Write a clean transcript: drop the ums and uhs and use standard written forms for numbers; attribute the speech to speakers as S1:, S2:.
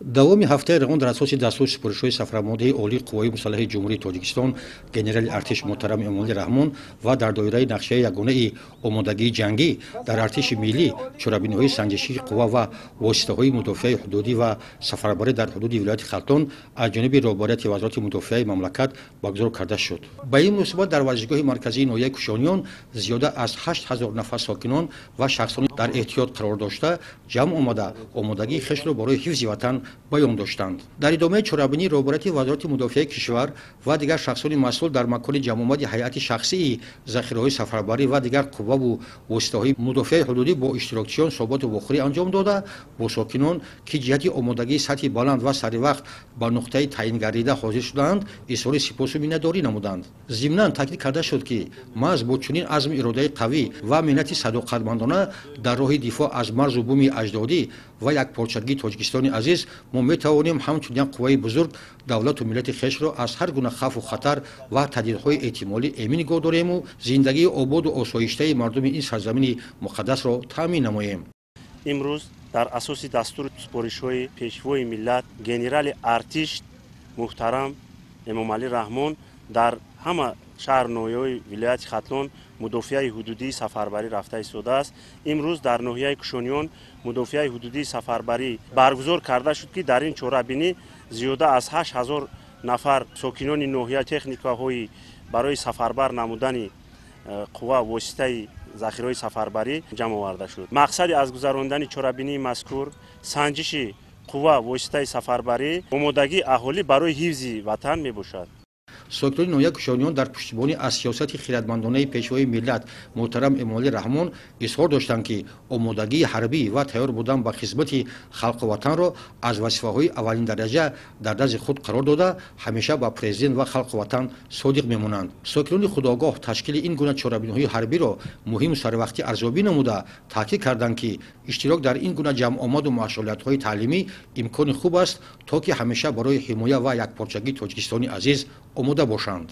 S1: давоми ҳафтаи равон дар асоси дастури супоришҳои сафарнамодаи олии қувваи мусаллаҳаи ҷумҳурии тоҷикистон генерали артиш муҳтарам эмомалӣ раҳмон ва дар доираи нақшаи ягонаи омодагии ҷангӣ дар артиши миллӣ чорабиниҳои санҷишии қувва ва воситаҳои мудофиаи ҳудудӣ ва сафарбарӣ дар ҳудуди вилояти халтон аз ҷониби роҳбарияти вазорати мудофиаи мамлакат баргузор карда шуд. Ба ин муносибат дар варзишгоҳи марказии ноҳияи Кушониён зиёда аз 8000 нафар сокинон ва шахсони дар эҳтиёт қарор дошта ҷамъ омада омодагии хешро барои ҳифзи ватан баён доштанд. Дар идомаи чорабинӣ роҳбарияти вазорати мудофиаи кишвар ва дигар шахсони масъул дар макони ҷамъомади ҳайати шахсии захираҳои сафарбарӣ ва дигар қувваву воситаҳои мудофиаи ҳудудӣ бо иштирокчиён суҳбату вохӯрӣ анҷом дода бо сокинон ки ҷиҳати омодагии сатҳи баланд ва саривақт ба нуқтаи таъин гардида ҳозир шудаанд изҳори сипосу миннатдорӣ намуданд. Зимнан таъкид карда шуд ки маҳз бо чунин азму иродаи қавӣ ва миннати садоқатмандона дар роҳи дифоъ аз марзу буми аҷдодӣ ва якпорчагии Тоҷикистони азиз мо метавонем ҳамчун як қувваи бузург давлату миллати хешро аз ҳар гуна хавфу хатар ва таҳдидҳои эҳтимолӣ эмин нигоҳ дорему зиндагии ободу осоиштаи мардуми ин сарзамини муқаддасро таъмин намоем.
S2: имрӯз дар асоси дастури супоришҳои пешвои миллат генерали артиш муҳтарам эмомалӣ раҳмон дар ҳама шаҳр ноҳияҳои вилояти хатлон мудофиаи ҳудудии сафарбарӣ рафта истодааст. имрӯз дар ноҳияи Кушониён мудофиаи ҳудудии сафарбарӣ баргузор карда шуд ки дар ин чорабинӣ зиёда аз 8000 нафар сокинони ноҳия техникаҳои барои сафарбар намудани қувва воситаи захираҳои сафарбарӣ ҷамъ оварда шуд. мақсади аз гузарондани чорабинии мазкур санҷиши қувва воситаи сафарбарӣ омодагии аҳолӣ барои ҳифзи ватан мебошад.
S1: сокинони ноҳияи Кушониён дар пуштибонӣ аз сиёсати хиратмандонаи пешвои миллат муҳтарам эмомалӣ раҳмон изҳор доштанд ки омодагии ҳарбӣ ва тайёр будан ба хизмати халқу ватанро аз вазифаҳои аввалин дараҷа дар дасти худ қарор дода ҳамеша ба президент ва халқу ватан содиқ мемонанд. сокинони худогоҳ ташкили ин гуна чорабиниҳои ҳарбиро муҳиму сарвақтӣ арзёбӣ намуда таъкид карданд ки иштирок дар ин гуна ҷамъомаду машғулиятҳои таълимӣ имкони хуб аст то ки ҳамеша барои ҳимоя ва якпорчагии Тоҷикистони азиз омода бошанд.